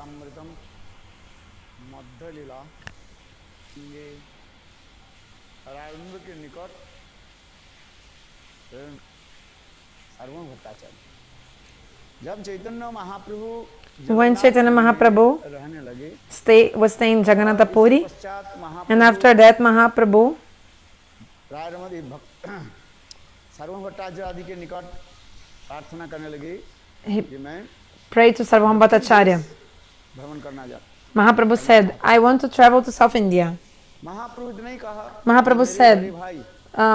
Bhagavatamritam Madhya Lila ये राजेंद्र के निकट सर्वम भट्टाचार्य जब Chaitanya Mahaprabhu When Chaitanya Mahaprabhu रहने लगे was staying in Jagannath Puri, पश्चात and after that Mahaprabhu Rajmati सर्वम भट्टाचार्य आदि के निकट प्रार्थना करने लगे कि मैं prayed to Sarvam Bhattacharya. भ्रमण करना जा Mahaprabhu said, I want to travel to South India. महाप्रभु ने कहा Mahaprabhu said,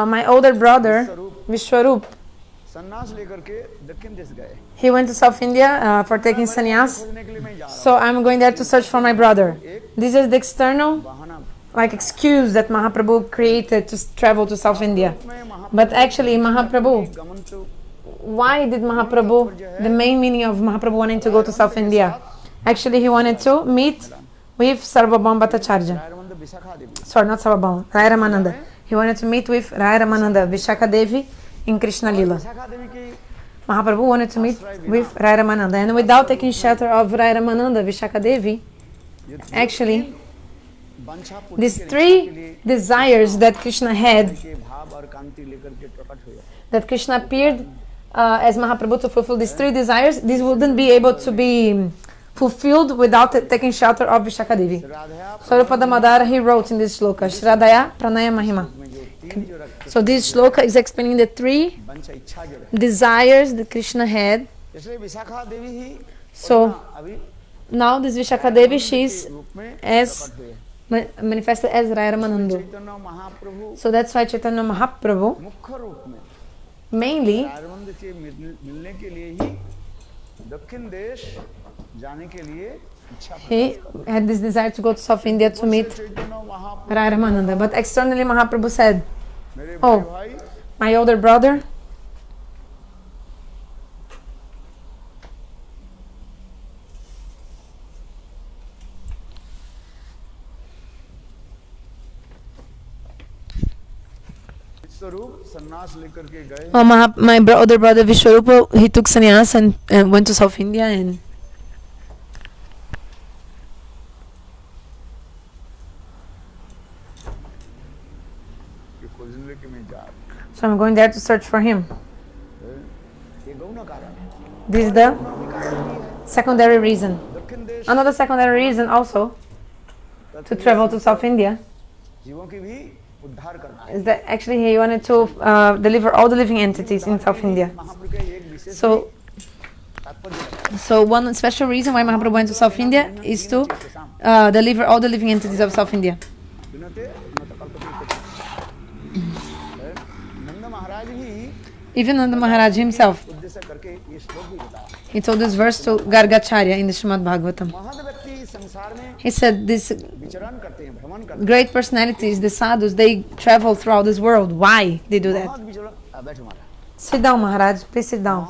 my older brother, Vishwarup, सन्यास लेकर के दक्षिण देश गए he went to South India for taking sannyas. So I'm going there to search for my brother. This is the external excuse that Mahaprabhu created to travel to South India. But actually Mahaprabhu, why did Mahaprabhu, the main meaning of Mahaprabhu wanting to go to South India? Actually he wanted to meet with Sarvabhauma Bhattacharya. Sorry, not Sarvabhauma, Rai Ramananda. He wanted to meet with Rai Ramananda, Vishakha Devi in Krishna Lila. Mahaprabhu wanted to meet with Rai Ramananda, and without taking shelter of Rai Ramananda, Vishakha Devi, actually, these three desires that Krishna had, that Krishna appeared as Mahaprabhu to fulfill these three desires, these wouldn't be able to be fulfilled without taking shelter of Vishakha Devi. Swarupada Madara, he wrote in this shloka, Shradaya Pranaya Mahima. So this shloka is explaining the three desires that Krishna had. So now this Vishakha Devi, she is as manifested as Rai Ramananda. So that's why Chaitanya Mahaprabhu mainly he had this desire to go to South India to meet Rai Ramananda. But externally Mahaprabhu said, oh, my older brother, my older brother Vishwarupa, he took sannyas and went to South India and so I'm going there to search for him. This is the secondary reason. Another secondary reason also to travel to South India is that actually he wanted to deliver all the living entities in South India. So one special reason why Mahaprabhu went to South India is to deliver all the living entities of South India. Even Nanda Maharaj himself, he told this verse to Gargacharya in the Srimad Bhagavatam. He said these great personalities, the sadhus, they travel throughout this world. Why they do that? Sit down, Maharaj. Please sit down.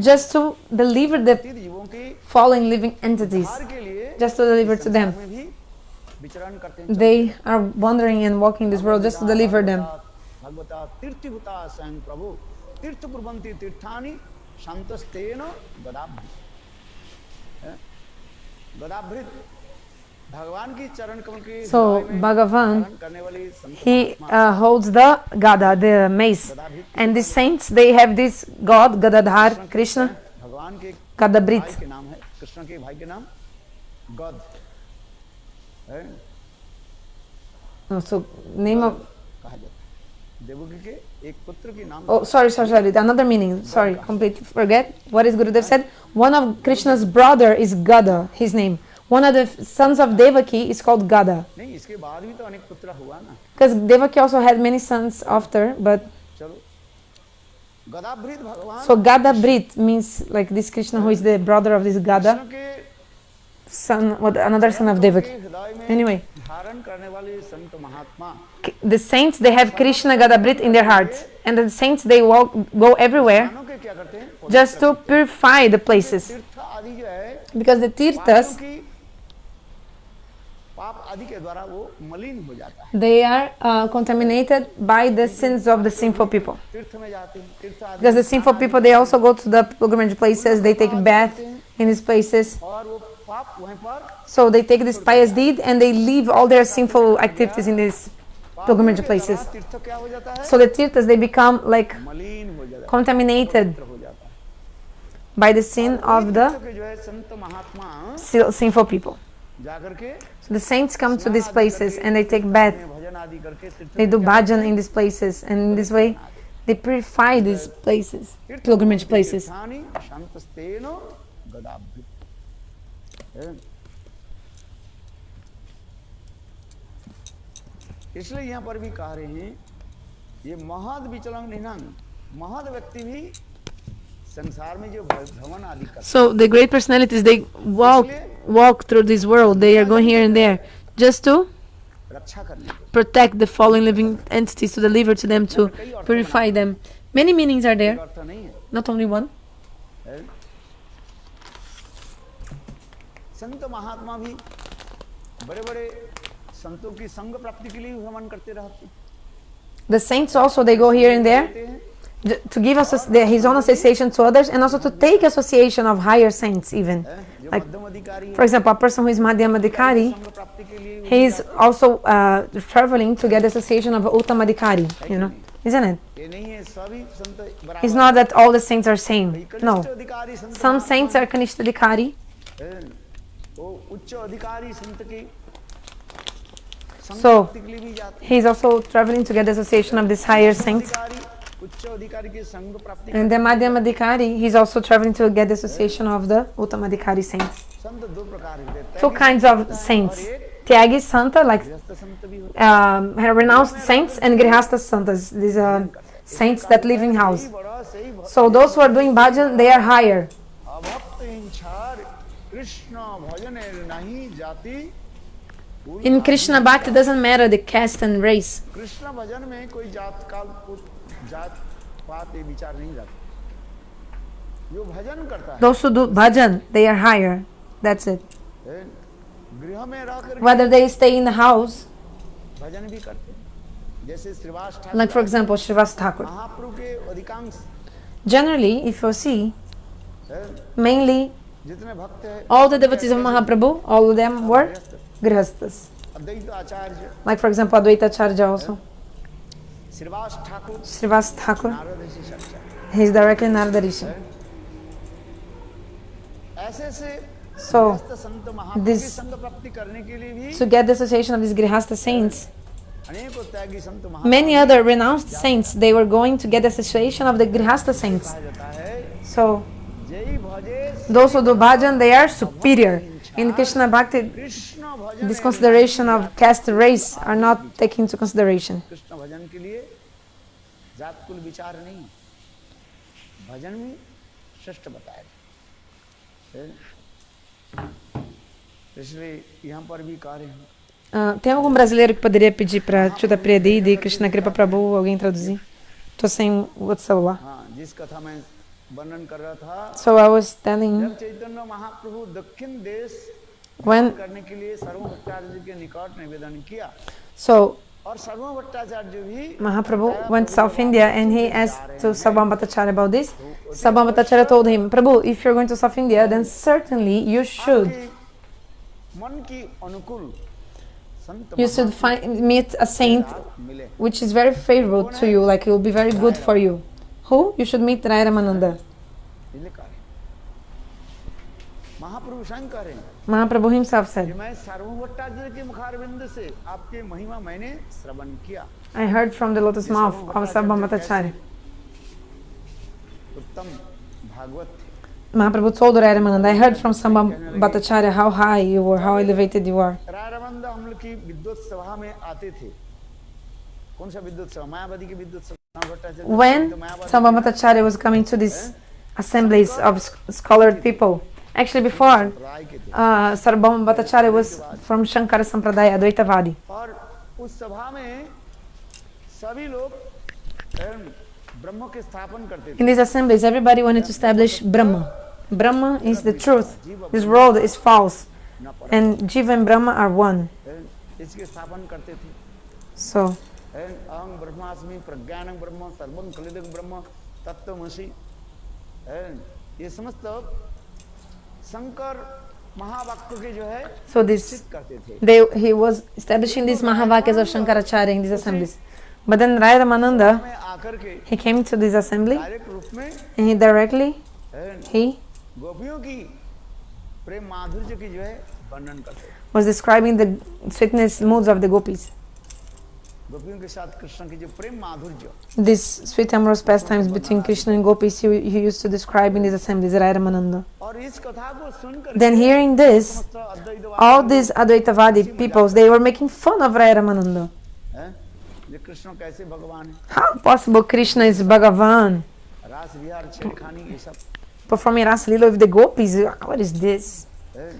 Just to deliver the fallen living entities, just to deliver to them. They are wandering and walking this world just to deliver them. So Bhagavan, he holds the Gada, the mace, and the saints, they have this God, Gadadhar, Krishna, Gadabrit. So name of oh sorry, another meaning, sorry, completely forget. What is Gurudev said? One of Krishna's brother is Gada, his name. One of the sons of Devaki is called Gada. Because Devaki also had many sons after, but so Gadabrit means like this Krishna who is the brother of this Gada, son, what, another son of Devaki. Anyway, the saints, they have Krishna Gadabrit in their hearts, and the saints, they go everywhere just to purify the places, because the tirthas, आदि के द्वारा वो मलिन हो जाता है। they are contaminated by the sins of the sinful people. तीर्थ में जाते हैं, तीर्थ आदि Because the sinful people, they also go to the pilgrimage places, they take bath in these places. और वो पाप वहीं पर So they take this pious deed and they leave all their sinful activities in these pilgrimage places. तीर्थ क्या हो जाता है? So the tirthas, they become like मलिन हो जाता है, contaminated पवित्र हो जाता है। by the sin of the तीर्थ के जो है संत महात्मा sinful people. जाकर के So the saints come to these places and they take bath, भजन आदि करके तीर्थ they do bhajan in these places, and in this way they purify these places, pilgrimage places. तीर्थानि शान्तस्तेन गदाभ्युत। इसलिए यहाँ पर भी कह रहे हैं ये महद विचलन निहंग, महद व्यक्ति भी संसार में जो भ्रमण आदि करते So the great personalities, they walk through this world, they are going here and there just to रक्षा करने के protect the fallen living entities, to deliver to them, to purify them. Many meanings are there, अर्थ नहीं है। not only one. संत महात्मा भी बड़े-बड़े संतों की संग प्राप्ति के लिए भ्रमण करते रहते हैं। The saints also, they go here and there to give us his own association to others, and also to take association of higher saints even. जो Like, मध्यम अधिकारी for example, a person who is Madhyamadikari, संग प्राप्ति के लिए he is also traveling to get association of Uttamadikari, you know, isn't it? ये नहीं है सभी संत बराबर। It's not that all the saints are same. कनिष्ठ No. अधिकारी संत Some saints are Kanishthadikari, वो उच्च अधिकारी संत की संग So, प्राप्ति के लिए भी जाते he is also traveling to get association of these higher saints. अधिकारी उच्च अधिकारी की संग प्राप्ति And the Madhyamadikari, he is also traveling to get the association of the Uttamadikari saints. संत दो प्रकार के होते हैं। Two kinds of saints. Tyagi Santa, like गृहस्थ संत भी होते हैं। renounced saints, and Grihastha Santas, these are saints that live in house. बड़ा सही भक्त So those who are doing bhajan, they are higher. अभक्त हिंसार Krishna भजन नहीं जाति। In Krishna Bhakti, it doesn't matter the caste and race. Krishna भजन में कोई जात काल जात पात ये विचार नहीं जाता। जो भजन करता है Those who do bhajan, they are higher. That's it. गृह में रहकर Whether they stay in the house, भजन भी करते हैं। जैसे Shrivas like for Thakur example, Srivas Thakur. महाप्रभु के अधिकांश Generally, if you see, mainly जितने भक्त हैं all the devotees of Mahaprabhu, all of them were grihasthas. Advaita Acharya Like for example, Advaita Acharya also. Shrivas Thakur Srivas Thakur, Narad ऋषि चर्चा he is directly Narada Rishi. ऐसे से So, गृहस्थ संत महाप्रभु की this- संग प्राप्ति करने के लिए भी to get the association of these grihastha saints, अनेकों त्यागी संत महाप्रभु many other renounced saints, they were going to get the association of the grihastha saints. कहा जाता है So, जय भजे those who do bhajan, they are superior. In Krishna Bhakti, Krishna bhajan this consideration of caste race are not taken into consideration. Krishna भजन के लिए जात कुल विचार नहीं, भजन में श्रेष्ठ बताया इसलिए यहाँ पर भी कार्य है। Tem algum brasileiro que poderia pedir para Chuta Priyadidi e Krishna Kripa Prabhu, alguém traduzir? Tô sem o outro celular. हाँ, जिस कथा मैं वर्णन कर रहा था, So I was telling, जब चैतन्य महाप्रभु दक्षिण देश when, करने के लिए सर्व भट्टाचार्य के निकट निवेदन किया so और सर्व भट्टाचार्य भी Mahaprabhu went to South India and he asked to Sarvabhauma Bhattacharya about this. Sarvabhauma Bhattacharya told him, Prabhu, if you're going to South India, then certainly you should मन की अनुकूल संत you should meet a saint मिले। which is very favorable to you, like it will be very good for you. Who? You should meet Rai Ramananda. इसलिए कार्य महाप्रभु स्वयं कह रहे हैं Mahaprabhu himself कि said, मैं सर्व भट्टाचार्य के मुखारविंद से आपके महिमा मैंने श्रवण किया। I heard from the lotus mouth of Sarvabhauma Bhattacharya. उत्तम भागवत थे। Mahaprabhu told Rai Ramananda, I heard from Sarvabhauma Bhattacharya how high you were, how elevated you are. रायरमंद हम लोग की विद्वत सभा में आते थे। कौन सा विद्वत सभा? मायावादी की विद्वत सभा। भट्टाचार्य When तो मायावादी Sarvabhauma Bhattacharya was coming to these assemblies of scholared people, actually before, राय के थे Sarvabhauma Bhattacharya was from Shankara Sampradaya, Advaitavadi. और उस सभा में सभी लोग ब्रह्म के स्थापन करते थे। In these assemblies, everybody wanted to establish Brahma. Brahma is the truth. This world is false. And Jiva and Brahma are one. इसके स्थापन करते थे। So, अहं ब्रह्मास्मि प्रज्ञानं ब्रह्म सर्वं खलिदं ब्रह्म तत्त्वमसि। ये समस्त शंकर महावाक्य के जो है so this सिद्ध करते थे। he was establishing these Mahavakyas of Shankaracharya in these assemblies. But then Rai Ramananda, में आकर के he came to this assembly direct रूप में and he directly, he गोपियों की प्रेम माधुर्य की जो है वर्णन करते हैं। was describing the sweetness moods of the gopis. गोपियों के साथ कृष्ण की जो प्रेम माधुर्य, These sweet amorous pastimes between Krishna and gopis he used to describe in these assemblies, Rai Ramananda. और इस कथा को सुनकर Then hearing this, समस्त अद्वैतवादी all these Advaitavadi peoples, they were making fun of Rai Ramananda. हैं, ये कृष्ण कैसे भगवान है, How possible Krishna is Bhagavan? रास विहार छेड़खानी ये सब Performing Rasa Leela with the gopis, what is this? है।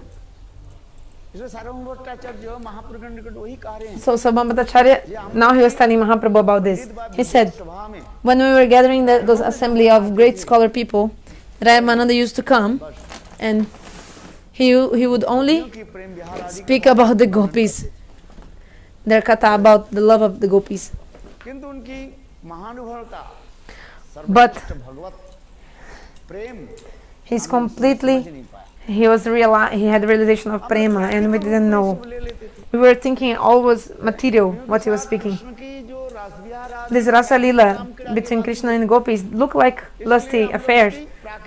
इसलिए सार्वभौम भट्टाचार्य जो महाप्रभु के निकट वही कह रहे हैं। So Sabhamatacharya, now he was telling Mahaprabhu about this. He said, सभा में when we were gathering those assembly of great scholar people, Rai Ramananda used to come and he would only कि प्रेम विहार आदि, speak about the gopis, their katha about the love of the gopis. किंतु उनकी महानुभवता But सर्वश्रेष्ठ भगवत प्रेम he's समझ completely, नहीं पाया। he had realization of prema and we didn't know. ले लेते थे। We were thinking all was material, what he was speaking. Krishna की जो रास विहार आदि This Rasa Leela between Krishna and gopis look like lusty affairs.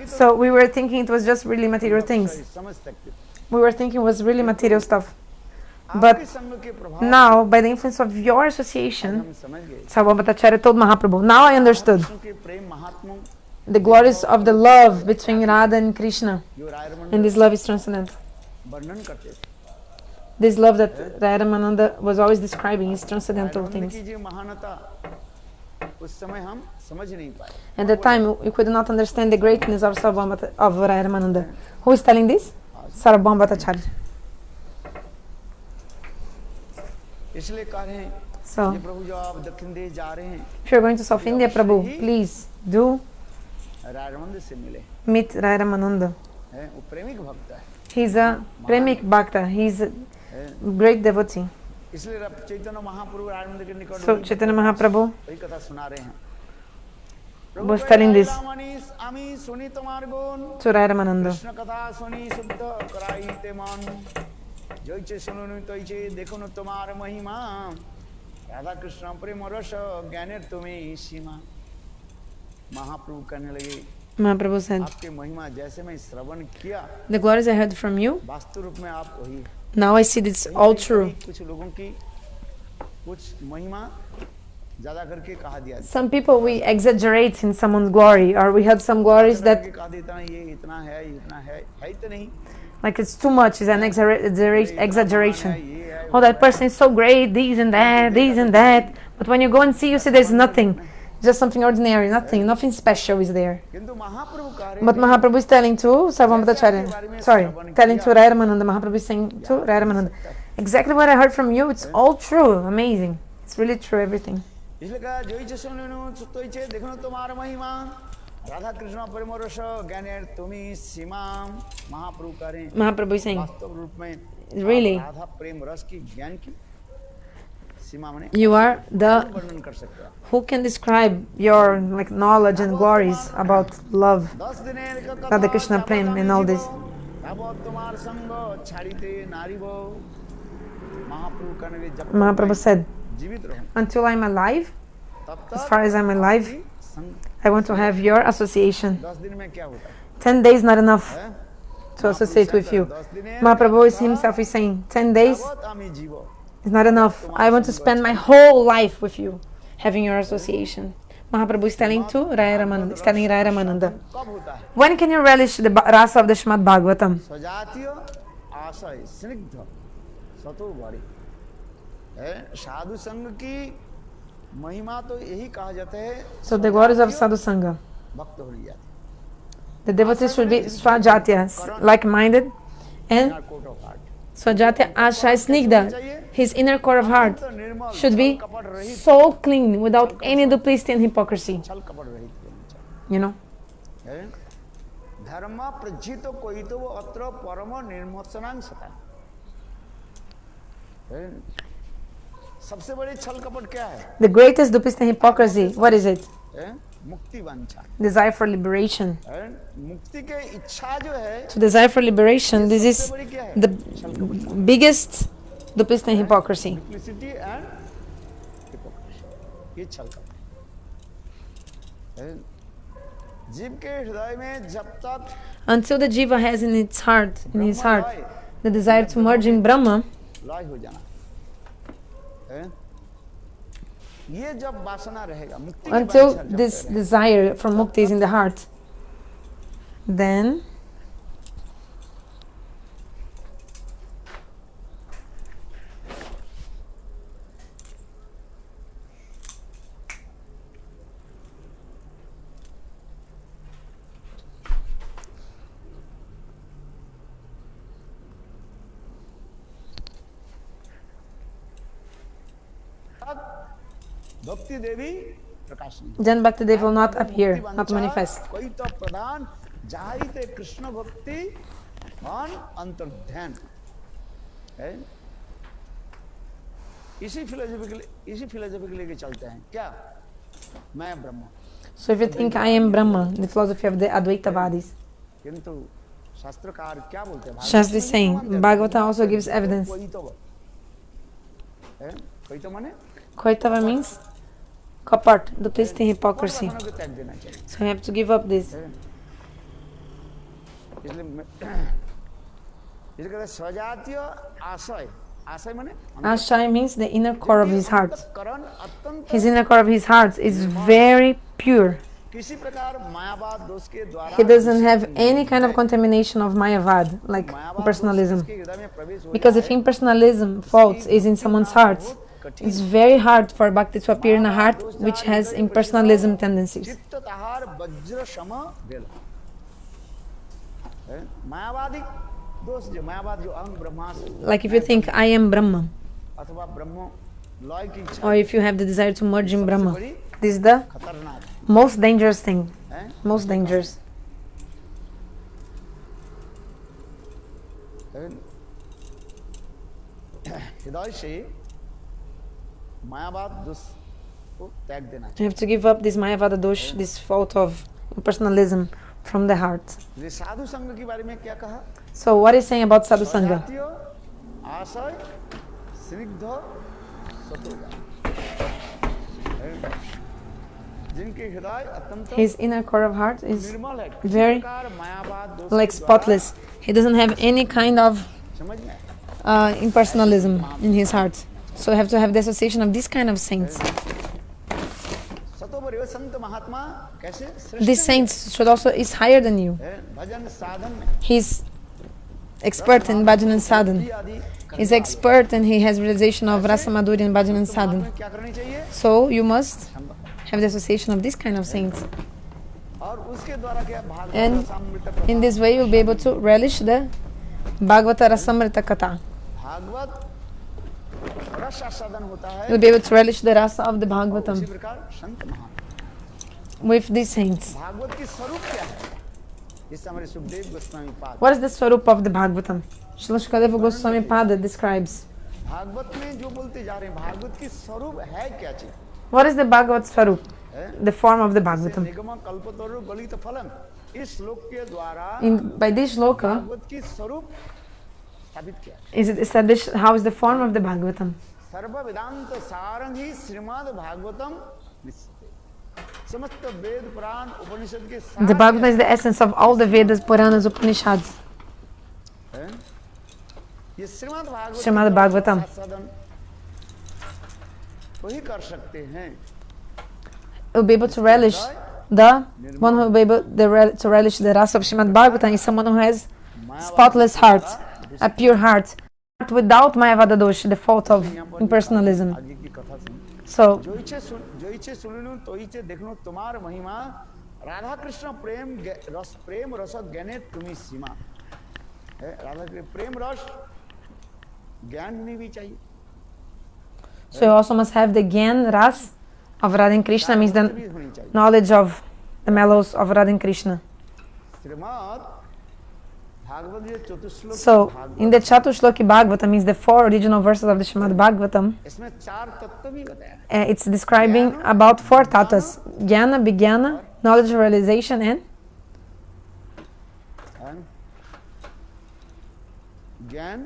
So we were thinking it was just really material things. समझ सकते थे। We were thinking it was really material stuff. But आपके संग के प्रभाव now, by the influence of your association, हम समझ गए Sabhamatacharya told Mahaprabhu, now I understood Krishna के प्रेम महात्मा the glories of the love between Radha and Krishna. जो राय Raman And this love is transcendent. वर्णन करते थे। This love that Rai Ramananda was always describing is transcendental Rai Raman things. की जो महानता उस समय हम समझ नहीं पाए। At that time, we could not understand the greatness of of Rai Ramananda. Who is telling this? Sarvabhaumabhattacharya. इसलिए कह रहे हैं So, ये प्रभु जो आप दक्षिण देश जा रहे हैं if you're going to South India, Prabhu, please do राय रमन से मिले meet Rai Ramananda. हैं, वो प्रेमिक भक्त है। He's a premik bhakta. He's a great devotee. इसलिए चैतन्य महाप्रभु राय रमन के निकट So, Chaitanya Mahaprabhu वही कथा सुना रहे हैं। was telling this आमी सुनी तुम्हार गुण to Rai Ramananda. कृष्ण कथा सुनी शुद्ध कराईते मन जैसे सुनो तैसे देखो न तुम्हार महिमा राधा कृष्ण प्रेम रस ज्ञानेर तुम्हें सीमा। महाप्रभु कहने लगे Mahaprabhu said, आपके महिमा जैसे मैं श्रवण किया the glories I heard from you, वास्तव रूप में आप वही हैं। now I see it's all true. कुछ लोगों की कुछ महिमा ज्यादा करके कहा दिया Some people, we exaggerate in someone's glory, or we had some glories that, कहा देता है ये इतना है ही तो नहीं। like, it's too much, it's an exaggeration. Oh, that person is so great, these and that. But when you go and see, you see there's nothing. Just something ordinary, nothing special is there. किंतु महाप्रभु कह रहे But Mahaprabhu is telling to Sarvabhaumabhattacharya, sorry, telling to Rai Ramananda, Mahaprabhu is saying to Rai Ramananda, exactly what I heard from you, it's all true, amazing. It's really true, everything. इसलिए कहा जो इच्छा सुनो तो इच्छा देखो न तुम्हारा महिमा राधा कृष्ण प्रेम रस ज्ञानेर तुम्हें सीमा। महाप्रभु कह रहे हैं Mahaprabhu is saying, वास्तव रूप में really, राधा प्रेम रस की ज्ञान की सीमा में you are the, वर्णन कर सकते हैं। who can describe your like knowledge and glories about love, 10 दिनेर का Radha Krishna Prem and all this. तब तुम्हार संग छाड़ीते नारीबो। महाप्रभु कहने लगे जब तक Mahaprabhu मैं said, जीवित रहूं until I'm alive, तब as तक far as I'm alive, संग I want to have your association. 10 दिन में क्या होता है 10 days not enough हैं? to associate with you. 10 दिनेर Mahaprabhu is himself is saying, 10 days तब आमी जीवो। is not enough. I want to spend my whole life with you, having your association. Mahaprabhu is telling to Rai Ramananda, is telling Rai Ramananda, कब होता है when can you relish the rasa of the Srimad Bhagavatam? सजातीय आशय स्निग्ध सतो बड़ी है। साधु संघ की महिमा तो यही कहा जाता है So the glories of Sadhu Sangha. भक्त हो जाते The devotees should be swajatya, like-minded, and coat of heart swajatya asha snigdha. His inner core of heart should be so clean, without any duplicity and hypocrisy. छल कपट रहित होना चाहिए You know, है। धर्म प्रज्जित कोई तो वो अत्र परम निर्मोचनांग सता है। सबसे बड़ी छल कपट क्या है? The greatest duplicity and hypocrisy, what is it? मुक्ति वांछा। Desire for liberation. मुक्ति के इच्छा जो है, To desire for liberation, this is सबसे बड़ी क्या है? the biggest duplicity and hypocrisy. Duplicity and hypocrisy, ये छल कपट। जीव के हृदय में जब तक Until the jiva has in his heart, the desire to merge in Brahma, लय हो जाना, ये जब वासना रहेगा, मुक्ति की until वांछा जब this रहेगा, desire for mukti is in the heart, then भक्ति देवी प्रकाश नहीं। Jan Bhaktidev will not appear, not manifest. कोई तो प्रधान जाहिते कृष्ण भक्ति मान अंतर्ध्यान है। इसी फिलोसफी के लेके चलते हैं क्या? मैं ब्रह्म। So if you think I am Brahma, the philosophy of the Advaitavadis, किंतु शास्त्रकार क्या बोलते हैं? Shastri is saying, Bhagavata also gives evidence. कोई तो माने Koitava means kapat, duplicity, hypocrisy. भगवान को त्याग देना चाहिए। So you have to give up this. इसलिए कहते हैं स्वजातीय आशय, आशय माने Ashai means the inner core of his heart. करण अत्यंत His inner core of his heart is very pure. किसी प्रकार मायावाद दोष के द्वारा He doesn't have any kind of contamination of Mayavad, like personalism. के हृदय में प्रवेश हो Because if impersonalism faults is in someone's heart, it's very hard for bhakti to appear in a heart which has impersonalism tendencies. चित्त तहार वज्र सम well. मायावादी दोष जो मायावाद जो अहं ब्रह्मास्मि, Like if you think I am Brahma, अथवा ब्रह्म लय की इच्छा, or if you have the desire to merge in Brahma, this is the खतरनाक most dangerous thing. है। Most dangerous. हृदय से मायावाद दोष को त्याग देना चाहिए। You have to give up this Mayavada dosh, this fault of impersonalism from the heart. ये साधु संघ के बारे में क्या कहा? So what is saying about Sadhu Sangha? स्वजातीय आशय स्निग्ध सतोजा, जिनके हृदय अत्यंत His inner core of heart is निर्मल है, very प्रकार मायावाद दोष like के द्वारा, spotless. He doesn't have any kind of समझ में? impersonalism in his heart. So you have to have the association of this kind of saints. सतोपरि संत महात्मा कैसे श्रेष्ठ These saints should also is higher than you. है, भजन साधन में He's expert in bhajan and sadhan. आदि He's expert and he has realization of rasa madhurya and bhajan and sadhan. में क्या करनी चाहिए? So you must have the association of this kind of saints. और उसके द्वारा क्या Bhagavat And Rasamrita in this way you'll be able to relish the Bhagavata Rasamrita Katha. Bhagavat रस आस्वादन होता है। You'll be able to relish the rasa of the उसी Bhagavatam प्रकार संत महान with these saints. भागवत की स्वरूप क्या है? जिससे हमारे सुखदेव गोस्वामी पाद What is the swarup of the Bhagavatam? Srila Shukadeva Goswami Pada describes. Bhagavat में जो बोलते जा रहे हैं, भागवत की स्वरूप है क्या चीज What is the Bhagavat Swarup? है? The form of the Bhagavatam. निगम कल्पतरु गलित फलम, इस श्लोक के द्वारा By this shloka, भागवत की स्वरूप स्थापित किया। is it established how is the form of the Bhagavatam? सर्व वेदांत सारंग ही श्रीमद् भागवतम निश्चिते। समस्त वेद पुराण उपनिषद के सार The Bhagavatam is the essence of all the Vedas, Puranas, Upanishads. हैं? ये श्रीमद् श्रीमद् भागवतम। आस्वादन वही कर सकते हैं You'll be able to relish the one who will be able to relish the rasa of Srimad Bhagavatam is someone who has spotless heart, a pure heart without Mayavada dosh, the fault of impersonalism. आगे की कथा सुन। So जो इच्छे सुनिनु तो इच्छे देखनो तुम्हार महिमा, राधा कृष्ण प्रेम रस ज्ञाने तुम्ही सीमा है। राधा के प्रेम रस ज्ञान में भी चाहिए। you also must have the Gyan Ras of Radha and Krishna, means भी the होनी चाहिए। knowledge of the mellows of Radha and Krishna. Shrimad Bhagavat ये चतुश्लोकी So, in the Chatushloki Bhagavatam, means the 4 original verses of the Srimad Bhagavatam, इसमें 4 तत्व भी बताया है। it's describing about 4 tattvas: Jnana, Vijnana, knowledge, realization, and ज्ञान,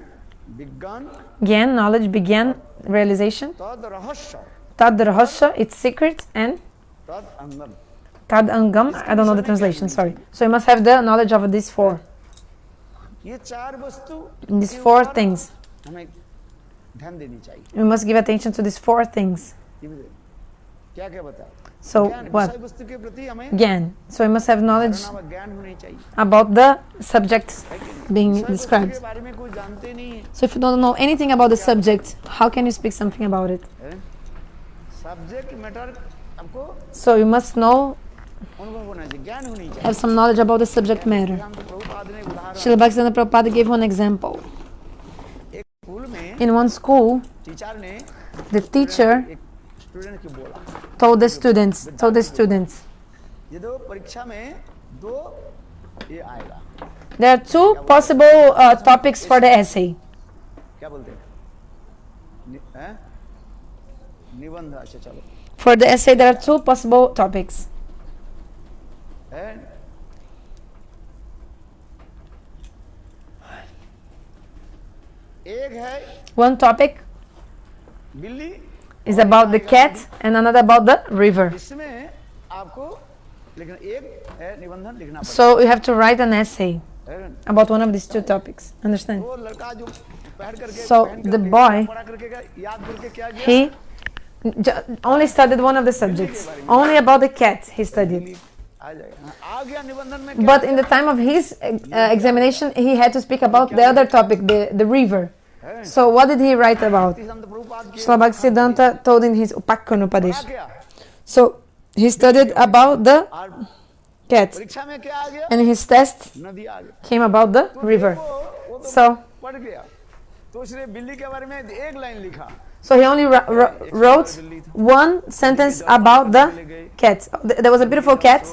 विज्ञान, Gyan, knowledge, Vigyan, realization, तद रहस्य, Tad Rahasya, its secret, and तद अंगम। Tad Angam, I don't know the translation, sorry. So you must have the knowledge of these 4. ये 4 वस्तु These 4 things. हमें ध्यान देनी चाहिए। We must give attention to these 4 things. क्या क्या बताया? So ज्ञान, what? विषय वस्तु के प्रति हमें Gyan. So we must have knowledge धारणा व ज्ञान होनी चाहिए। about the subject being विषय वस्तु described. के बारे में कुछ जानते नहीं है। So if you don't know anything about the subject, how can you speak something about it? Subject matter आपको So you must know, अनुभव होना चाहिए, ज्ञान होनी चाहिए। have some knowledge about the subject matter. हम तो प्रभुपाद ने उदाहरण Srila Bhaktivinoda Prabhupada gave one example. एक स्कूल में In one school, टीचर ने the teacher एक स्टूडेंट को बोला, told the students, ये दो परीक्षा में 2 ये आएगा, there are 2 possible topics for the essay. क्या बोलते हैं? हैं? निबंध। अच्छा चलो, For the essay, there are 2 possible topics. है? एक है One topic बिल्ली, is about the cat and another about the river. इसमें आपको लेकिन एक है निबंधन लिखना पड़ेगा। So you have to write an essay है? about one of these 2 topics. Understand? वो लड़का जो So the boy, पढ़ा करके याद करके क्या किया? he only studied one of the subjects. Only about the cat he studied. आ जाएगा। आ गया निबंधन में क्या? But in the time of his examination, he had to speak about the other topic, the river. So what did he write about? संत प्रभुपाद के Srila Bhaktisiddhanta told in his Upakkan क्या Upadesh. किया? So he studied about the और cat, परीक्षा में क्या आ गया? and his test नदी आ गया। came about the river. वो तो So पढ़ गया, तो उसने बिल्ली के बारे में एक लाइन लिखा। he only wrote one sentence about the cat. There was a beautiful cat.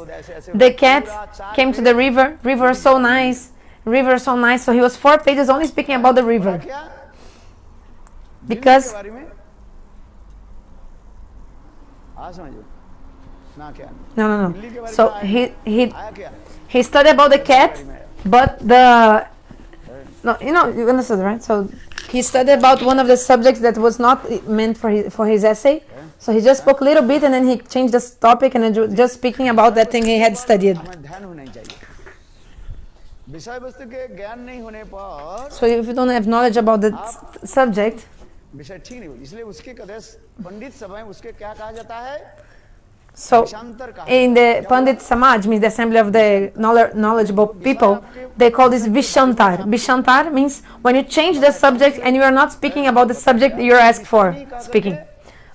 The cat came to the river. River is so nice. River is so nice. So he was 4 pages only speaking about the river. क्या? Because बिल्ली के बारे में हाँ समझो ना क्या? no. So he आया क्या? he studied about the cat, but you understood, right? So he studied about one of the subjects that was not meant for his essay. So he just spoke a little bit and then he changed the topic and then just speaking about that thing he had studied. हमें ध्यान होना चाहिए। विषय वस्तु के ज्ञान नहीं होने पर So if you don't have knowledge about the subject, विषय ठीक नहीं होती, इसलिए उसके कदेश पंडित सभा में उसके क्या कहा जाता है? so विषांतर कहा in the Pandit Samaj, means the assembly of the knowledgeable people, they call this Vishantar. Vishantar means when you change the subject and you are not speaking about the subject you're asked for speaking.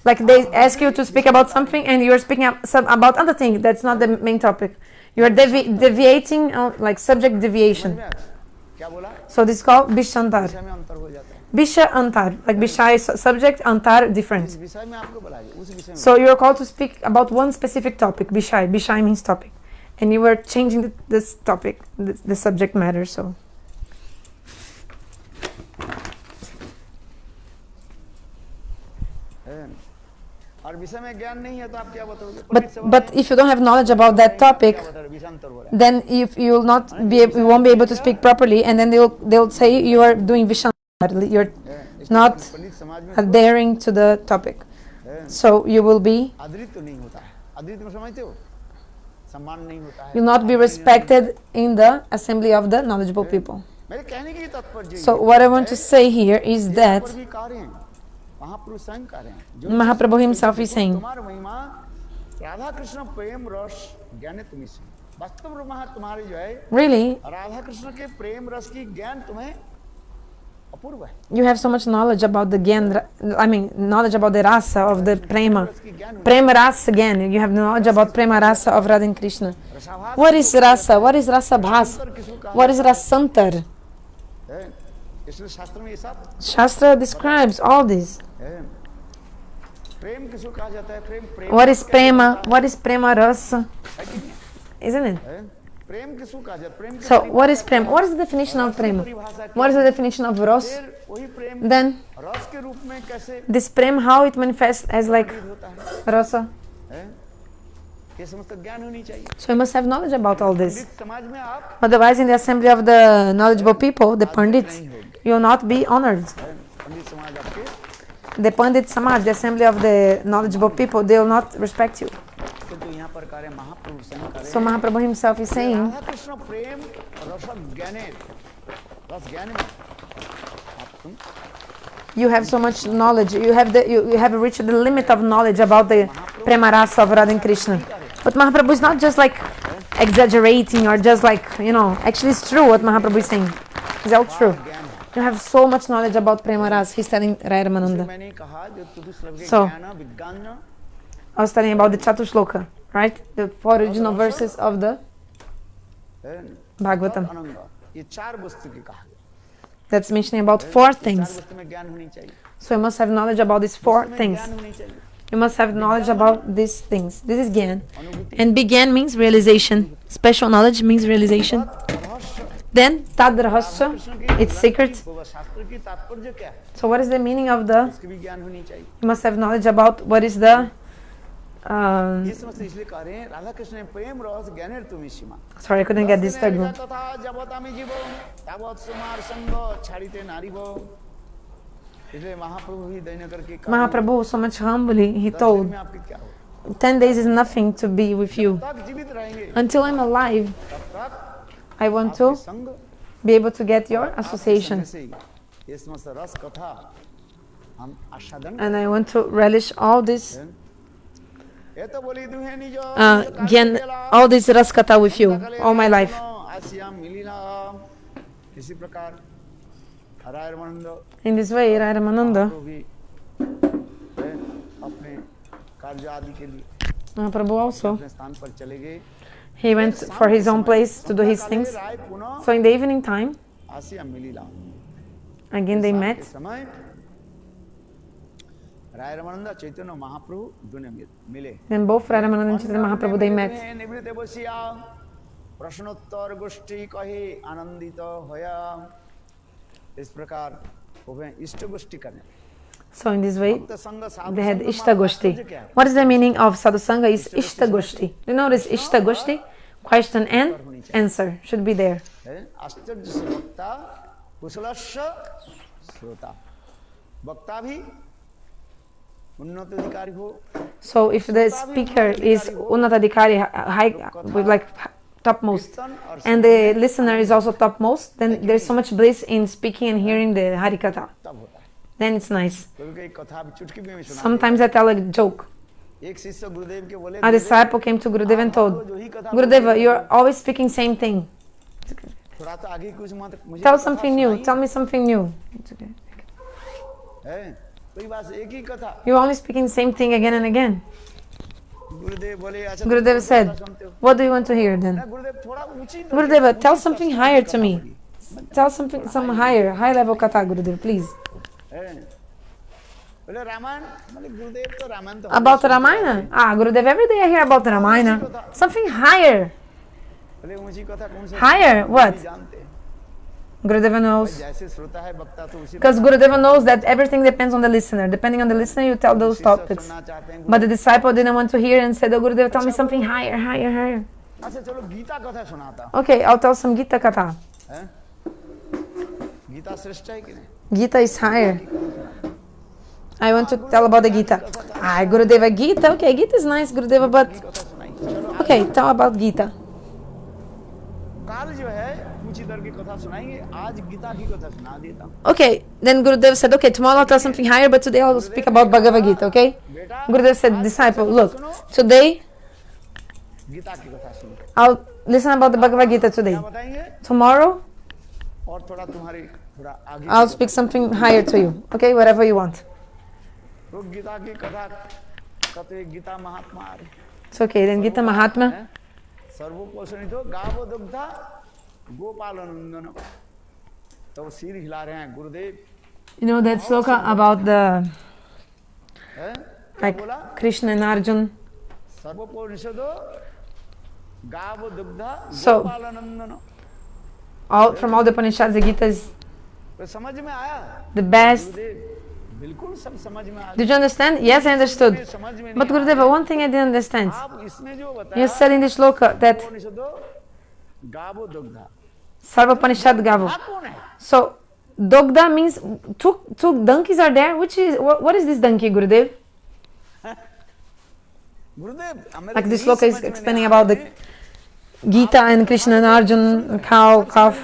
Like they ask you to speak about something and you're speaking about other thing that's not the main topic. You are deviating, like subject deviation. क्या बोला? So this is called Vishantar. विषय में अंतर हो जाता है। Visha Antar, like Visha is subject, Antar different. इस विषय में आपको बोला है, उस विषय में। So you are called to speak about one specific topic, Bishai. Bishai means topic. And you were changing this topic, the subject matter, so. और विषय में ज्ञान नहीं है तो आप क्या बताओगे? But if you don't have knowledge about that topic, then if you will not be you won't be able to speak properly, and then they'll say you are doing Vishantar. You're not adhering to the topic. So you will be you'll not be respected in the assembly of the knowledgeable people. So what I want to say here is that Mahaprabhu himself is saying, really, you have so much knowledge about the knowledge about the rasa of the prema rasa again. You have knowledge about prema rasa of Radha and Krishna. What is rasa? What is rasa bhas? What is rasantar? Shastra describes all this. What is prema? What is prema rasa? Isn't it? प्रेम किसको कहा जाए? प्रेम की So, what परिभाषा is prem? क्या What है? is the definition of रस की prem? परिभाषा क्या What is है? the definition of ros? फिर वही प्रेम Then, रस के रूप में कैसे this prem, how it manifests as like प्रकटित होता है? rasa. हैं? ये समस्त ज्ञान होनी चाहिए। So, you must have knowledge about all this. पंडित समाज में आप Otherwise, in the assembly of the knowledgeable people, the pandits, नहीं होंगे। you will not be honored. हैं? पंडित समाज आपके The Pandit Samaj, the assembly of the knowledgeable people, they will not respect you. तो यहाँ पर कार्य महाप्रभु संग कार्य So Mahaprabhu himself is saying, Radha Krishna प्रेम रस ज्ञाने रस ज्ञान में आप तुम you have so much knowledge, you have reached the limit of knowledge about the prema rasa of Radha and Krishna. But Mahaprabhu is not just like exaggerating or just like, actually it's true what Mahaprabhu is saying. It's all true. ज्ञान है। You have so much knowledge about prema rasa, he's telling Rai Ramananda. मैंने कहा जो चतुश्लोक के So, ज्ञान विज्ञान I was telling about the Chatushloka, right? The 4 original verses of the Bhagavatam. अनंग ये चार वस्तु की कहा That's mentioning about 4 चार things. वस्तु में ज्ञान होनी चाहिए। So you must have knowledge about these 4 में things. ज्ञान होनी चाहिए। You must have knowledge about these things. This is Gyan. अनुभूति And Bigyan means realization. Special knowledge means realization. रहस्य Then Tad Rahasya, कृष्ण की it's secret. शास्त्र की तात्पर्य क्या है? So what is the meaning of the, इसकी भी ज्ञान होनी चाहिए। you must have knowledge about what is the, ये समस्त इसलिए कह रहे हैं राधा कृष्ण ने प्रेम रस ज्ञानेर तुम सीमा sorry I couldn't get this third one. तथा जबत आमी जीव तावत सुमार संग छाड़ीते नारीव इसलिए महाप्रभु भी दैन्य करके कहा, Mahaprabhu, so much humbly, he 10 दिन told, में आपके क्या हो 10 days is nothing to be with you. तब जीवित रहेंगे Until I'm alive, तब तक I want आपके to संग be able to get your आपके association. संग से ही ये समस्त रस कथा हम आस्वादन And I want to relish all this ये तो बोली दुहे निज Gyan, all this Raskata with you, all my life. आसिया मिलिना इसी प्रकार हरायर मनंद In this way, Rai Ramananda, तो भी अपने कार्य आदि के लिए Mahaprabhu also, अपने स्थान पर चले गए he went for his own place to do his things. राय पुनः So in the evening time, Asia मिलिला again they शाम met. के समय राय रमानंद चैतन्य महाप्रभु दोनों मिले Then both Rai Ramananda and Chaitanya Mahaprabhu, they met. निवृत्त बसिया प्रश्नोत्तर गोष्ठी कहे आनंदित होया इस प्रकार वो इष्ट गोष्ठी करने So in this way, भक्त संग साधु they had संग Ishta महाराज Goshti. क्या है? What is the meaning of Sadhu Sangha is Ishta Goshti. You notice Ishta Goshti? Question and answer should be there. है? आश्चर्य से वक्ता कुशलस्य श्रोता वक्ता भी उन्नत अधिकारी हो So if the speaker is Unnatadhikari, high, with like topmost, and the listener is also topmost, then there's so much bliss in speaking and hearing the Harikatha. तब होता है Then it's nice. कभी कभी कथा भी चुटकी में सुना Sometimes I tell a joke. एक शिष्य गुरुदेव के बोले A disciple came to Gurudev and told, Gurudeva, you're always speaking same thing. थोड़ा तो आगे कुछ मत मुझे Tell कथा something new. सुनाइए। Tell me something new. It's okay. है कोई बात एक ही कथा You're only speaking the same thing again and again. गुरुदेव बोले अच्छा Gurudev तुम said, कथा सुनते हो? what do you want to hear ना then? गुरुदेव थोड़ा ऊंची Gurudeva, tell ऊंची something कथा higher कथा to me. बोली। Tell something, some higher, high level katha, Gurudev, please. है बोले रामायण बोले गुरुदेव तो रामायण तो About Ramayana? Ah, Gurudev, every day I hear about Ramayana. Something higher. बोले ऊंची कथा कौन सी Higher, what? नहीं जानते Gurudeva knows. जैसे श्रोता है वक्ता तो उसी Because Gurudeva knows that everything depends on the listener. Depending on the listener, you tell those शिष्य topics. सुनना चाहते हैं But the disciple didn't want to hear and said, oh, Gurudeva, tell me something higher, higher, higher. अच्छा चलो गीता कथा सुनाता Okay, I'll tell some Gita katha. है गीता श्रेष्ठ है कि नहीं Gita is higher. I want to tell about the Gita. Ah, Gurudeva, Gita. Okay, Gita is nice, Gurudeva, but कथा सुनाई चलो okay, tell about Gita. काल जो है ऊंची दर की कथा सुनाएंगे आज गीता की कथा सुना देता हूँ Okay, then Gurudev said, okay, tomorrow I'll tell something higher, but today I'll speak about Bhagavad Gita, okay? बेटा Gurudev said, disciple, look, today Gita की कथा सुनो I'll listen about the Bhagavad Gita today. क्या बताएंगे Tomorrow और थोड़ा तुम्हारी थोड़ा आगे I'll speak something higher to you, okay? Whatever you want. तो गीता की कथा कहते गीता महात्मा It's okay, then Gita Mahatma. सर्वपोषणी तो गावो दुग्धा गोपाल नंदन तो सिर हिला रहे हैं गुरुदेव You know that sloka about the, है क्या like, बोला Krishna and Arjun? सर्वोपनिषदो गावो दुग्धा So, गोपालनंदन। from all the Upanishads, the Gita is तो समझ में आया the best. गुरुदेव? बिल्कुल सब समझ में आ Did you understand? Yes, I understood. But Gurudeva, one thing I didn't understand. आप इसमें जो You बताया said in the shloka that उपनिषदो गावो दुग्धा Sarva Upanishad Gavo. कौन है? So, Dogda means two donkeys are there. Which is what is this donkey, Gurudev? Gurudev Like this shloka is explaining about the Gita and Krishna and Arjun, cow, calf.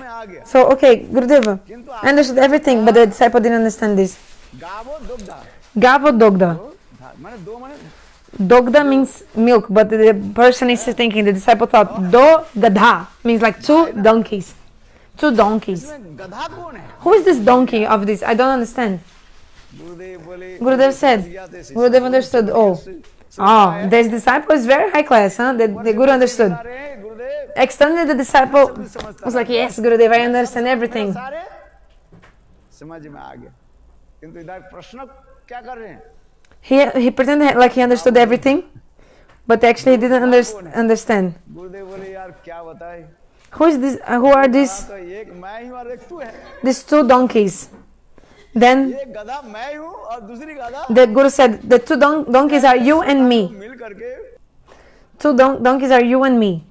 So, okay, Gurudeva, I understood everything, but the disciple didn't understand this. गावो दुग्धा Gavo Dogda. माने दो माने Dogda means milk, but the person is thinking, the disciple thought, Do Gadha means like two donkeys. Two donkeys. इसमें गधा कौन है? Who is this donkey of this? I don't understand. गुरुदेव बोले Gurudev said, Gurudev understood. This disciple is very high class, huh? The Guru understood. Gurudev Externally, the disciple was like, yes, Gurudev, I understand everything. सारे समझ में आ गया, किंतु इधर प्रश्न क्या कर रहे हैं? He pretended like he understood everything, but actually he didn't understand. गुरुदेव बोले यार क्या बताए? Who is this? Who are these? तो एक मैं ही और एक तू है। These two donkeys. Then एक गधा मैं हूँ और दूसरी गधा the Guru said, the two donkeys are you and me. मिल करके Two donkeys are you and me.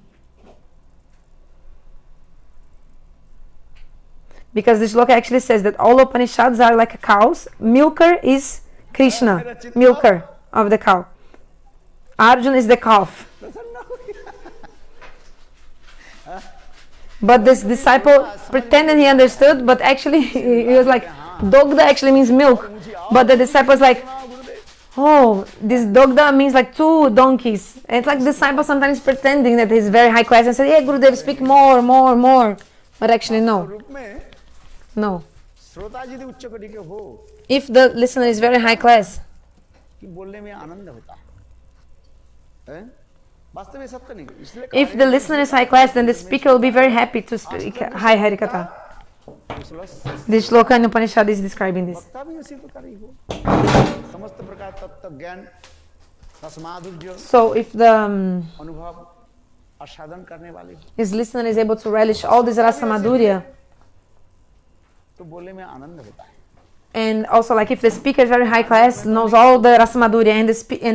Because the shloka actually says that all Upanishads are like cows. Milker is Krishna, milker of the cow. Arjun is the calf. But this disciple pretended he understood, but actually he was like, Dogda actually means milk. But the disciple was like, oh, this Dogda means like two donkeys. And it's like the disciple sometimes pretending that he's very high class and said, yeah, Gurudev, speak more. But actually, no. रूप में No. श्रोता यदि उच्च कोटि के हो If the listener is very high class, कि बोलने में आनंद होता है, वास्तव में सत्य नहीं, इसलिए if the listener is high class, then the speaker will be very happy to speak high Harikatha. This shloka in Upanishad is describing this. वक्ता भी उसी प्रकार ही हो, समस्त प्रकार तत्व ज्ञान रसमाधुर्य So if the अनुभव आस्वादन करने वाले his listener is able to relish all this rasa madhurya, तो बोलने में आनंद होता है। and also like if the speaker is very high class, knows all the rasa madhurya, and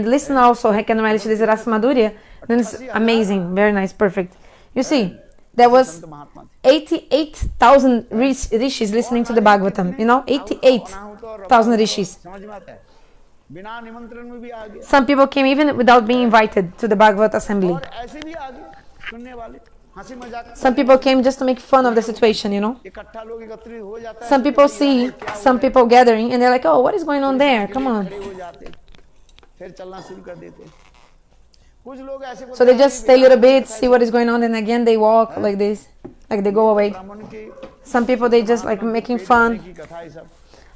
the listener also can relish this rasa madhurya, then it's amazing, very nice, perfect. You see, there was 88,000 rishis listening to the Bhagavatam. 88,000 rishis. समझ में आता है, बिना निमंत्रण में भी आ गया Some people came even without being invited to the Bhagavat assembly. और ऐसे भी आ गए सुनने वाले, हंसी मजाक Some people came just to make fun of the situation, इकट्ठा लोग एकत्रित हो जाता है, Some people see some people gathering and they're like, oh, what is going on there? Come on. खड़े हो जाते, फिर चलना शुरू कर देते। कुछ लोग ऐसे So they just stay a little bit, see what is going on, and again they walk like this, like they go away. ब्राह्मण की Some people, they just like making fun. की कथा है सब,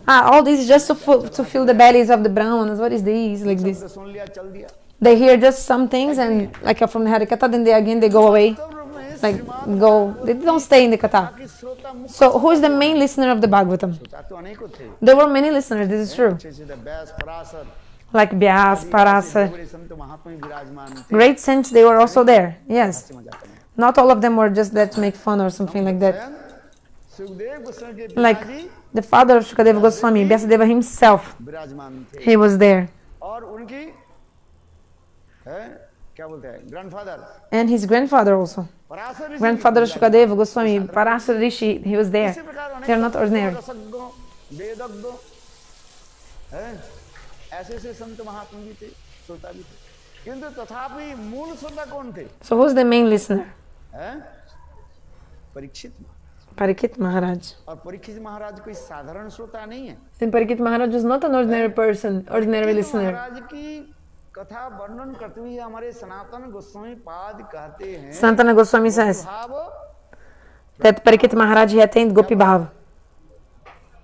All this is just to fill the bellies of the Brahmanas. What is this? Like this. तो सुन लिया चल दिया। They hear just some things and like from the Harikatha, then they go away. तब रूप में Like they don't stay in the Katha. कि श्रोता मुख्य So who is the main listener of the Bhagavatam? श्रोता तो अनेकों थे, There were many listeners, this is true. अच्छे से व्यास पराशर Like Vyas, Parasar. बड़े संत महात्मा भी विराजमान थे, Great saints, they were also there. Yes. हंसी मजाक में। Not all of them were just there to make fun or something like that. Sukhdev Goswami के Like पिताजी the father of Shukadeva Goswami, Vyasadeva himself, विराजमान थे, he was there. और उनकी है क्या बोलते हैं grandfather And his grandfather also. Parashar Rishi Grandfather of Shukadeva Goswami, Parasar Rishi, he was there. इसी प्रकार They are not ordinary. रसज्ञों, वेदज्ञों, हैं, ऐसे संत महात्मा भी थे, श्रोता भी थे, किंतु तथापि मूल श्रोता कौन थे? So who's the main listener? हैं? परीक्षित महाराज। Parikshit Maharaj. और परीक्षित महाराज कोई साधारण श्रोता नहीं है, And Parikshit Maharaj was not an ordinary person, ordinary Parikshit listener. महाराज की कथा वर्णन करते हुए हमारे सनातन गोस्वामी पाद कहते हैं, Santana Goswami says भाव that Parikshit Maharaj, he attained Gopi Bhav.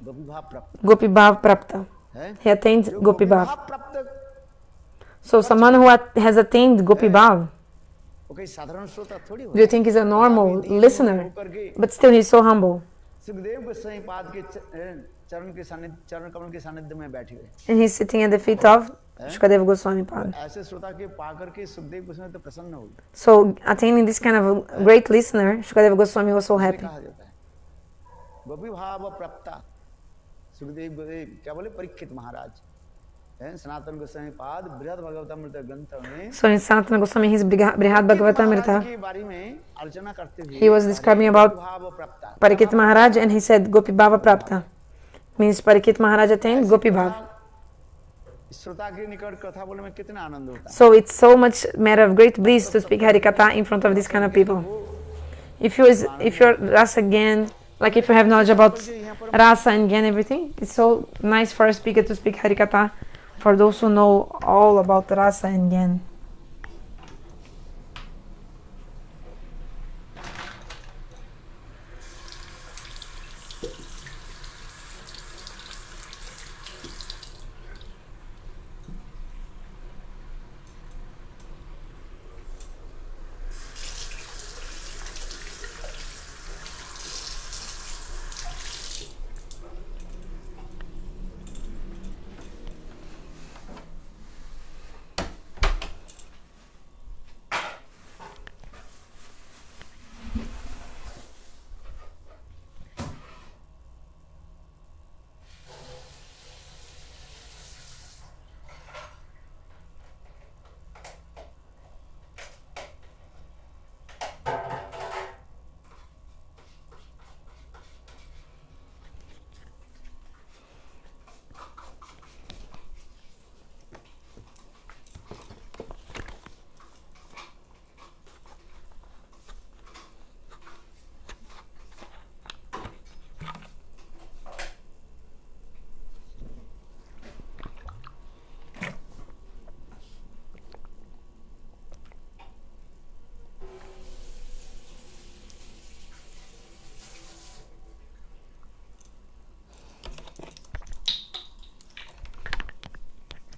गोपी भाव प्राप्त Gopi Bhav Prapta. है, He attained Gopi Bhav. प्राप्त So someone who has attained Gopi Bhav, वो कोई साधारण श्रोता थोड़ी हो, do you think he's a normal listener? होकर के But still he's so humble. Sukhdev Goswami पाद के चरण कमल के सानिध्य में बैठे हुए। And he's sitting at the feet of Shukadeva Goswami Pad. ऐसे श्रोता के पाकर के सुखदेव गोस्वामी तो प्रसन्न हो गए। So attaining this kind of a great listener, Shukadeva Goswami was so happy. कहा जाता है गोपी भाव प्राप्ता सुखदेव क्या बोले परीक्षित महाराज सनातन गोस्वामी पाद बृहद भागवतामृत ग्रंथ में। So in Sanatana Goswami, his Brihad Bhagavatamrita, के बारे में आलोचना करते हुए he was describing about भाव प्राप्ता Parikit Maharaj, and he said Gopi Bhava Prapta. Means Parikit Maharaj attained Gopi Bhav. श्रोता के निकट कथा बोलने में कितना आनंद होता है। So it's so much matter of great bliss to speak Harikatha in front of this kind of people. If you're Rasa Gyan, like if you have knowledge about Rasa and Gyan, everything, it's so nice for a speaker to speak Harikatha for those who know all about Rasa and Gyan.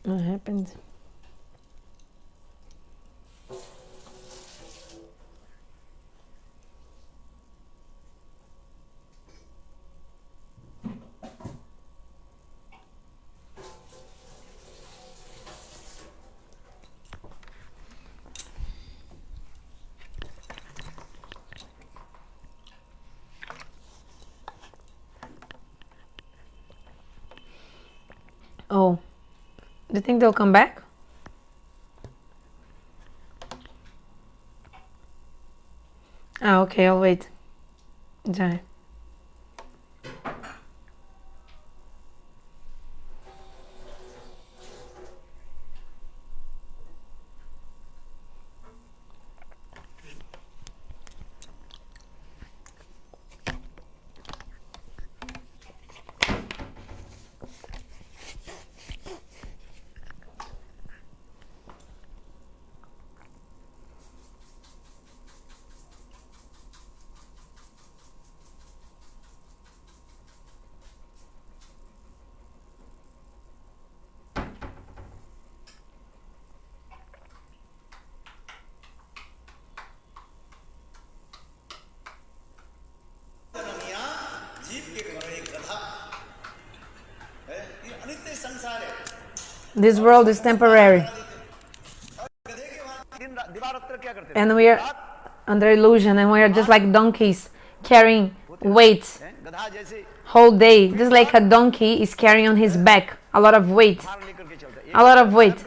What happened? Oh. Do you think they'll come back? Ah, okay, I'll wait. Jai. This world is temporary. And we are under illusion, and we are just like donkeys carrying weight whole day. Just like a donkey is carrying on his back a lot of weight. A lot of weight.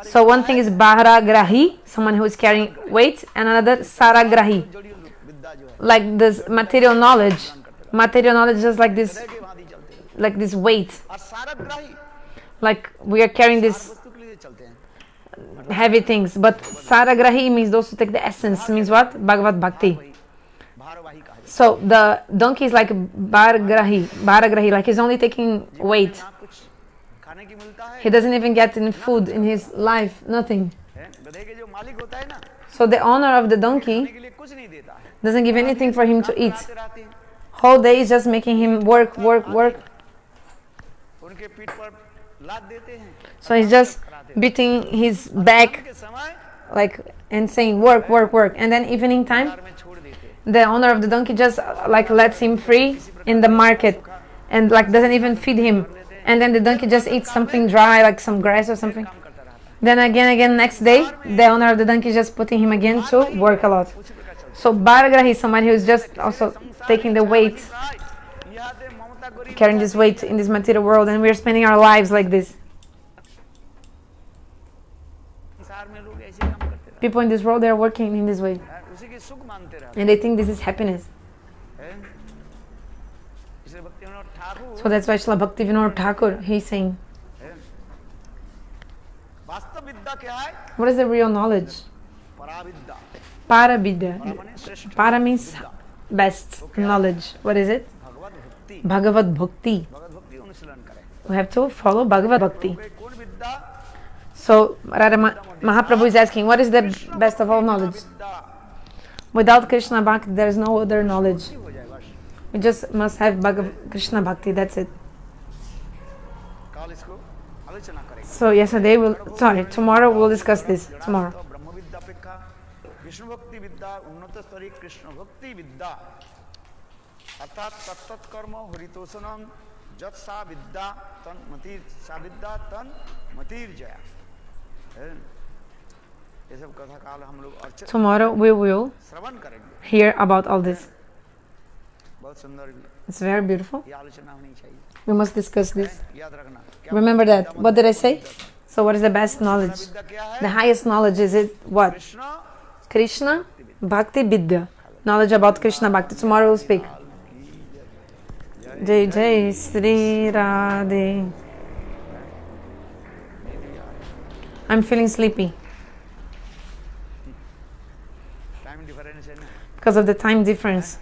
So one thing is Baharagrahi, someone who is carrying weight, and another Saragrahi. Like this material knowledge. Material knowledge is just like this weight. Like we are carrying these heavy things. But Saragrahi means those who take the essence. Means what? Bhagavad Bhakti. So the donkey is like Bharagrahi. Like he's only taking weight. He doesn't even get any food in his life. Nothing. So the owner of the donkey doesn't give anything for him to eat. Whole day is just making him work. So he's just beating his back like and saying work. And then evening time, the owner of the donkey just like lets him free in the market, and like doesn't even feed him, and then the donkey just eats something dry like some grass or something. Then again next day the owner of the donkey is just putting him again to work a lot. So Baragrahi is somebody who is just also taking the weight, carrying this weight in this material world, and we're spending our lives like this. People in this world, they are working in this way, and they think this is happiness. So that's why Srila Bhaktivinoda Thakur, he's saying, what is the real knowledge? Paravidya. Para means best knowledge. What is it? Bhagavad Bhakti. We have to follow Bhagavad Bhakti. So Mahaprabhu is asking, what is the best of all knowledge? Without Krishna Bhakti, there is no other knowledge. We just must have Krishna Bhakti, that's it. So tomorrow we'll discuss this. Tomorrow. Tomorrow we will hear about all this. It's very beautiful. We must discuss this. Remember that. What did I say? So what is the best knowledge? The highest knowledge is it what? Krishna Bhakti Vidya. Knowledge about Krishna Bhakti. Tomorrow we'll speak. Jai Jai Sri Radhe. I'm feeling sleepy. Because of the time difference.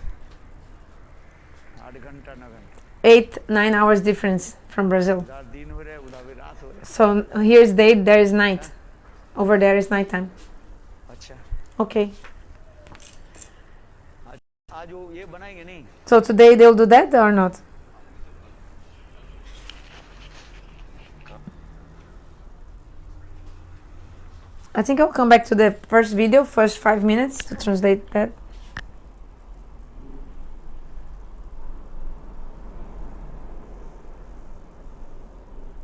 8-9 hours difference from Brazil. So here is day, there is night. Over there is night time. Okay. So today they'll do that or not? I think I'll come back to the first video, first 5 minutes to translate that.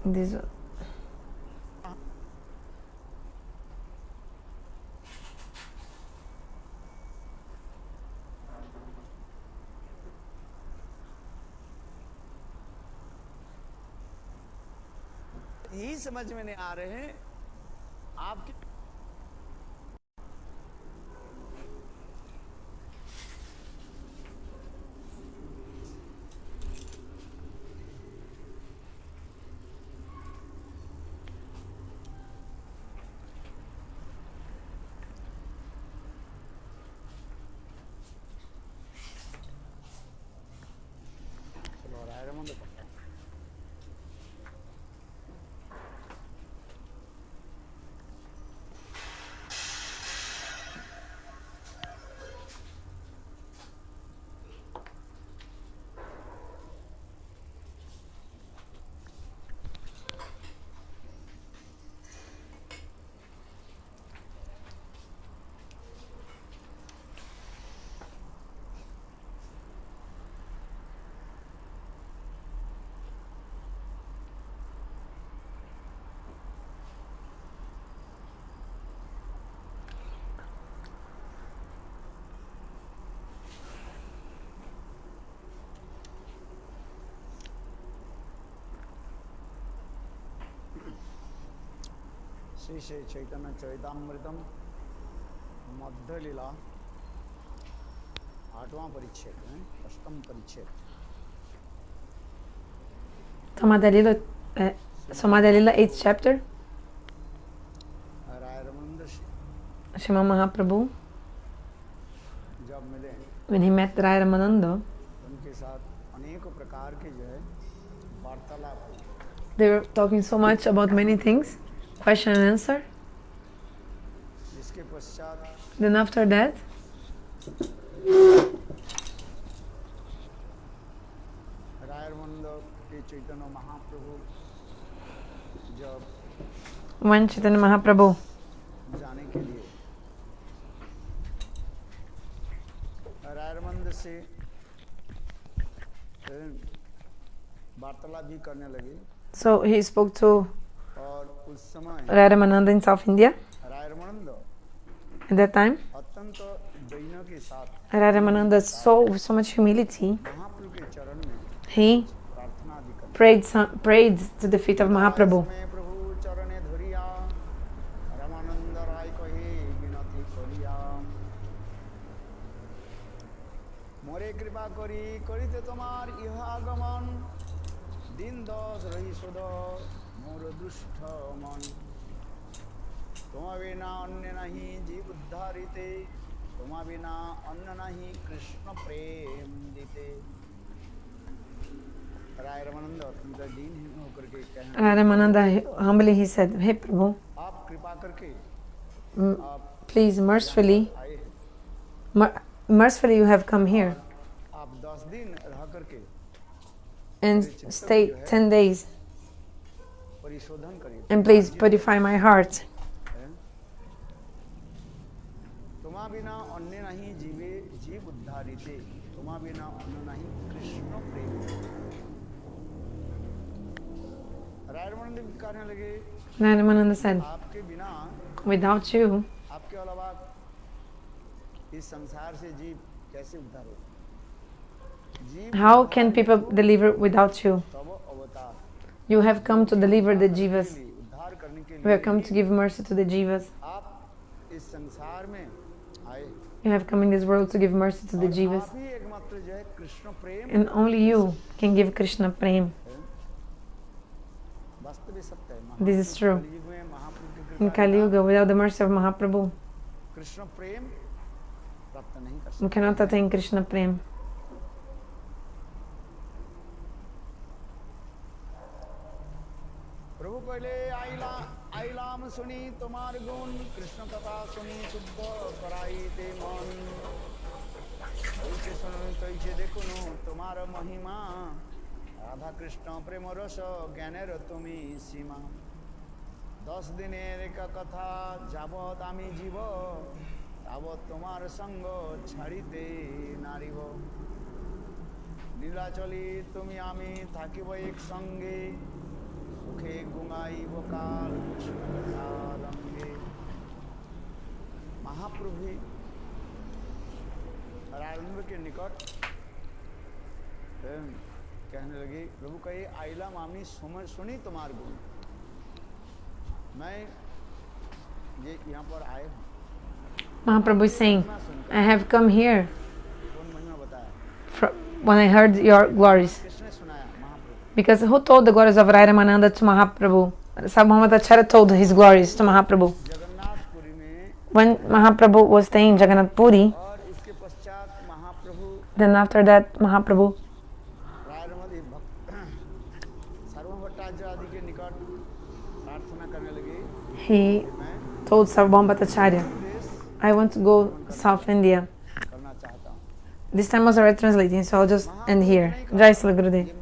This. यही समझ में नहीं आ रहे हैं आपके श्री श्री चैतन्य चरितामृतम मध्य लीला 8वां परिच्छेद 8म परिच्छेद Samadhi Lila 8th chapter. Srimad Mahaprabhu, जब मिले when he met Rai Ramananda, उनके साथ अनेक प्रकार के जो है वार्तालाप हुई। they were talking so much about many things, question and answer. इसके पश्चात Then after that, रायरमंद के चैतन्य महाप्रभु जब when Chaitanya Mahaprabhu जाने के लिए रायरमंद से वार्तालाप भी करने लगे So he spoke to और उस समय Rai Ramananda in South India. Rai Ramanand At that time, अत्यंत दयनीय के साथ Rai Ramananda, with so much humility, महाप्रभु के चरण में he प्रार्थना आदि करते prayed to the feet of Mahaprabhu. समय प्रभु चरणे धरिया रामानंद राय कहे विनती करिया मोरे कृपा करी करिते तुम्हार इह आगमन दिन दस रही सुध मोर दुष्ट मन तुम बिना अन्य नहीं जीव उद्धारिते तुम बिना अन्न नहीं कृष्ण प्रेम दीते राय रामानंद अत्यंत दीनहीन होकर के कहने Rai Ramananda humbly he said, "Hey Prabhu, आप कृपा करके please mercifully, आए mercifully you have come here आप 10 दिन रह करके and stay 10 days परिशोधन करिए and please purify my heart. तुमा बिना अन्य नहीं जीवे जीव उद्धारिते तुमा बिना अन्य नहीं कृष्ण प्रेम राय रामानंद कहने लगे Rai Ramananda said, आपके बिना without you, आपके अलावा इस संसार से जीव कैसे उद्धार हो जीव how can people deliver without you? तब अवतार You have come to deliver the jivas. उद्धार करने के You have come लिए to give mercy to the jivas. आप इस संसार में आए You have come in this world to give mercy to the और jivas. आप ही एकमात्र जो है कृष्ण प्रेम And only you can give Krishna prem. वास्तविक सत्य है This is true. कलयुग में महाप्रभु की In कृपा Kali बिना Yuga, without the mercy of Mahaprabhu, Krishna प्रेम प्राप्त नहीं कर we सकते cannot attain Krishna prem. प्रभु पहले आइलाम सुनी तुम्हार गुण कृष्ण कथा सुनी शुद्ध कराई ते मन तैसे सुनो तैसे देखो तुम्हार महिमा राधा कृष्ण प्रेम रस ज्ञानेर तुमी सीमा 10 दिनेर का कथा যাবত আমি জীব তাবৎ তোমার সঙ্গ ছাড়িতে নারিব নীলাচলি তুমি আমি থাকিব এক সঙ্গে সুখে গুঙাইব কাল কৃষ্ণ কথা রঙ্গে महाप्रभु राजेंद्र के निकट कहने लगे प्रभु कहे आइला मामी सुनी तुम्हार गुण मैं ये यहाँ पर आए हूँ Mahaprabhu is saying, I have come here कौन महिमा बताया when I heard your glories. किसने सुनाया महाप्रभु Because who told the glories of Rai Ramananda to Mahaprabhu? Sabhamata told his glories to Mahaprabhu. Jagannathpuri में When Mahaprabhu was staying in Jagannath Puri, और इसके पश्चात महाप्रभु then after that Mahaprabhu रायरमणि भक्त सर्व भट्टाचार्य आदि के निकट प्रार्थना करने लगे he मैं told Sarvabhauma Bhattacharya, देश I want to go South India. करना चाहता हूँ This time was already translating, so I'll just end here. Jai Sri Gurudev. ये